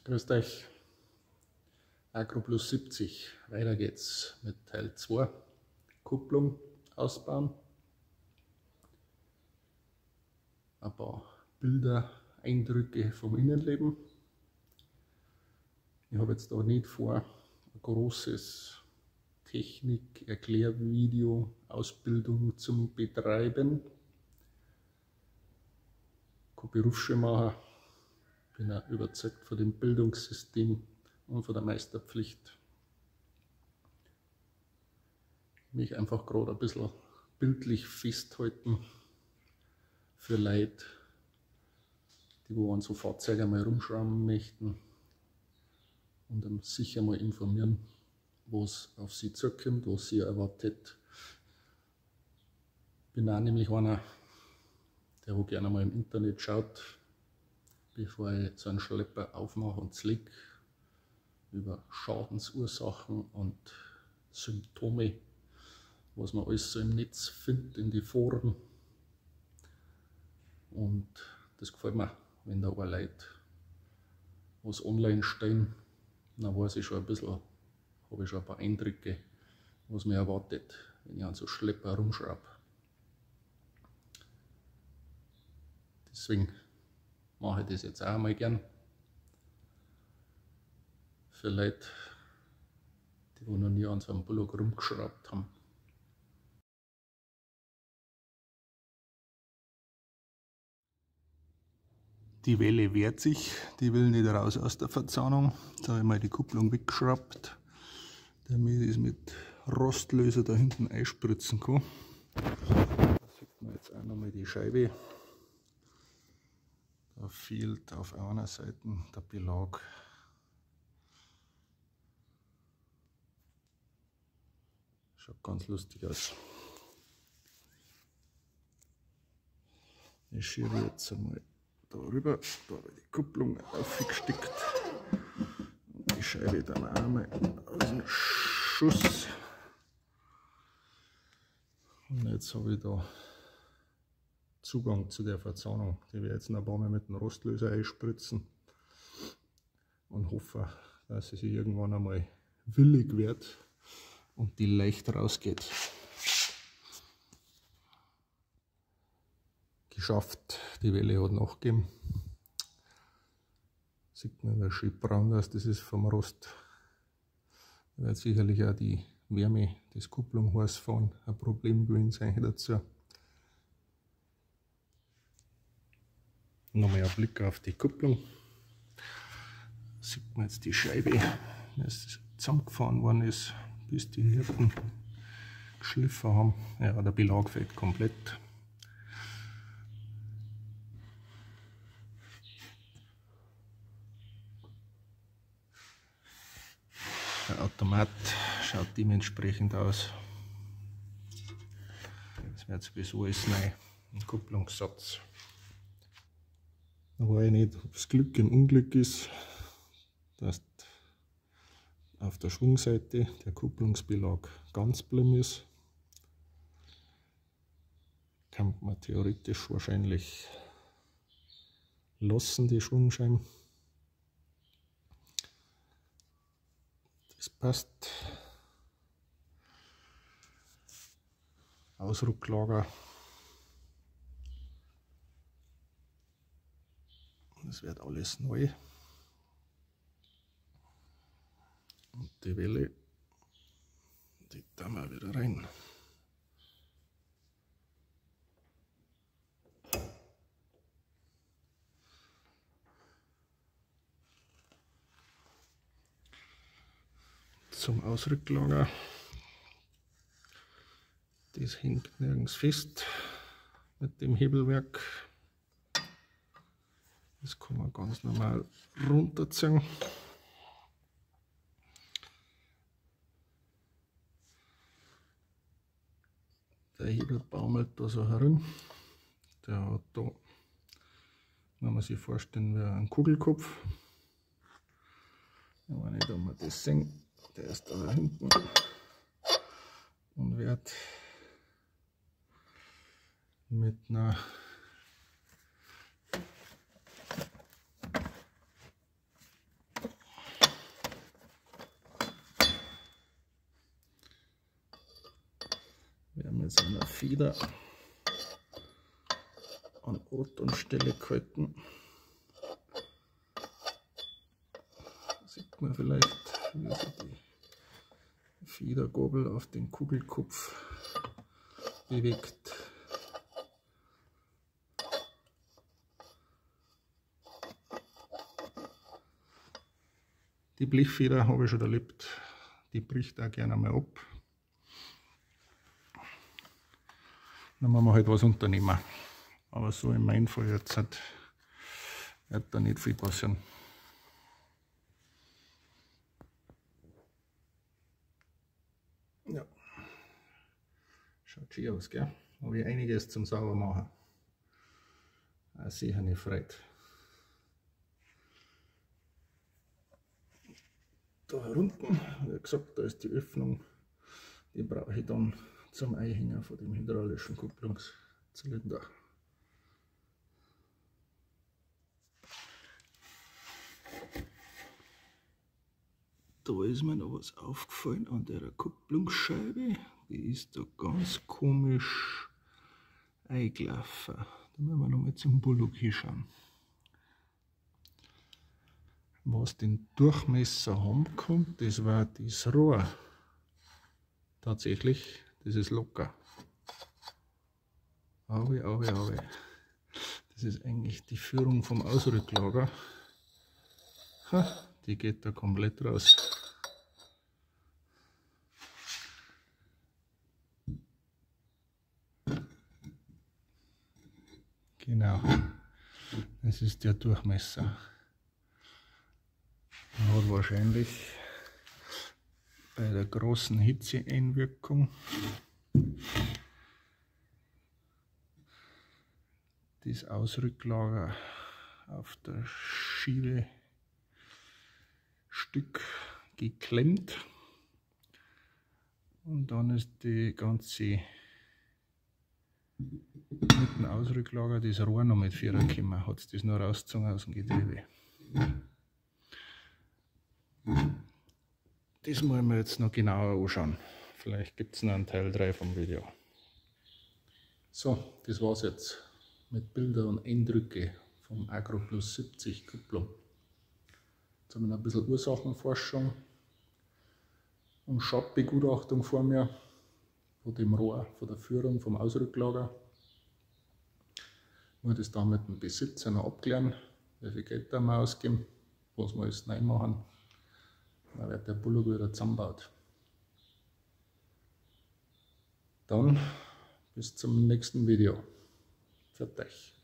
Grüßt euch, Agroplus 70. Weiter geht's mit Teil 2. Kupplung ausbauen. Ein paar Bilder, Eindrücke vom Innenleben. Ich habe jetzt da nicht vor, ein großes Technik-Erklärvideo, Ausbildung zum Betreiben. Kein Berufsschulmacher. Bin auch überzeugt von dem Bildungssystem und von der Meisterpflicht. Mich einfach gerade ein bisschen bildlich festhalten für Leute, die an so Fahrzeuge mal rumschrauben möchten und dann sicher mal informieren, was auf sie zukommt, was sie erwartet. Ich bin auch nämlich einer, der wo gerne mal im Internet schaut, bevor ich so einen Schlepper aufmache und zlege, über Schadensursachen und Symptome, was man alles so im Netz findet, in die Foren. Und das gefällt mir, wenn da auch Leute was online stellen, dann weiß ich schon ein bisschen, habe ich schon ein paar Eindrücke, was mir erwartet, wenn ich an so Schlepper rumschraube. Deswegen mache ich das jetzt auch einmal gern. Für Leute, die noch nie an so einem Bullock rumgeschraubt haben. Die Welle wehrt sich, die will nicht raus aus der Verzahnung. Da habe ich mal die Kupplung weggeschraubt, damit ich es mit Rostlöser da hinten einspritzen kann. Da sieht man jetzt auch nochmal die Scheibe. Da fehlt auf einer Seite der Belag. Schaut ganz lustig aus. Ich schiebe jetzt einmal darüber, da habe ich die Kupplung aufgesteckt und die Scheibe dann auch einmal aus dem Schuss. Und jetzt habe ich da Zugang zu der Verzahnung. Die werde ich jetzt noch ein paar Mal mit dem Rostlöser einspritzen und hoffe, dass sie sich irgendwann einmal willig wird und die leicht rausgeht. Geschafft, die Welle hat nachgegeben. Sieht man, wie schön braun das ist vom Rost. Da wird sicherlich auch die Wärme des Kupplunghorses ein Problem gewesen sein dazu. Nochmal ein Blick auf die Kupplung. Da sieht man jetzt die Scheibe, wie es zusammengefahren worden ist, bis die Nierten geschliffen haben. Ja, der Belag fehlt komplett. Der Automat schaut dementsprechend aus. Das wird sowieso alles neu, ein Kupplungssatz. Da weiß ich nicht, ob es Glück im Unglück ist, dass auf der Schwungseite der Kupplungsbelag ganz blind ist. Kann man theoretisch wahrscheinlich lassen, die Schwungscheiben. Das passt. Ausrucklager. Das wird alles neu. Und die Welle, die tun wir wieder rein. Zum Ausrücklager. Das hängt nirgends fest mit dem Hebelwerk. Das kann man ganz normal runterziehen. Der Hebel baumelt da so herum. Der hat da, wenn man sich vorstellen, wie ein Kugelkopf. Wenn ich da mal das sehen, der ist da hinten und wird mit einer mit seiner Feder an Ort und Stelle gehalten. Sieht man vielleicht, wie sich die Federgabel auf den Kugelkopf bewegt. Die Blechfeder habe ich schon erlebt, die bricht auch gerne mal ab. Dann müssen wir halt was unternehmen. Aber so in meinem Fall jetzt wird da nicht viel passieren. Ja, schaut schön aus, gell? Habe ich einiges zum Saubermachen. Auch sicher nicht Freude. Da unten, wie gesagt, da ist die Öffnung, die brauche ich dann zum Einhängen von dem hydraulischen Kupplungszylinder. Da ist mir noch was aufgefallen an der Kupplungsscheibe, die ist da ganz komisch eingelaufen. Da müssen wir nochmal zum Bullock hinschauen. Was den Durchmesser haben kommt, das war das Rohr. Tatsächlich, das ist locker. Aber. Das ist eigentlich die Führung vom Ausrücklager. Die geht da komplett raus. Genau, das ist der Durchmesser. Man hat wahrscheinlich bei der großen Hitzeeinwirkung das Ausrücklager auf der Schiebestück geklemmt und dann ist die ganze mit dem Ausrücklager das Rohr noch mit Vierer gekommen, hat es das noch rausgezogen aus dem Getriebe. Das müssen wir jetzt noch genauer anschauen. Vielleicht gibt es noch einen Teil 3 vom Video. So, das war's jetzt mit Bilder und Eindrücke vom Agro Plus 70 Kupplung. Jetzt habe ich noch ein bisschen Ursachenforschung und Schadbegutachtung vor mir von dem Rohr, von der Führung vom Ausrücklager. Ich muss das dann mit dem Besitzer noch abklären, wie viel Geld da mal ausgeben, was wir alles neu machen. Dann wird der Bullock wieder zusammengebaut. Dann bis zum nächsten Video. Für euch.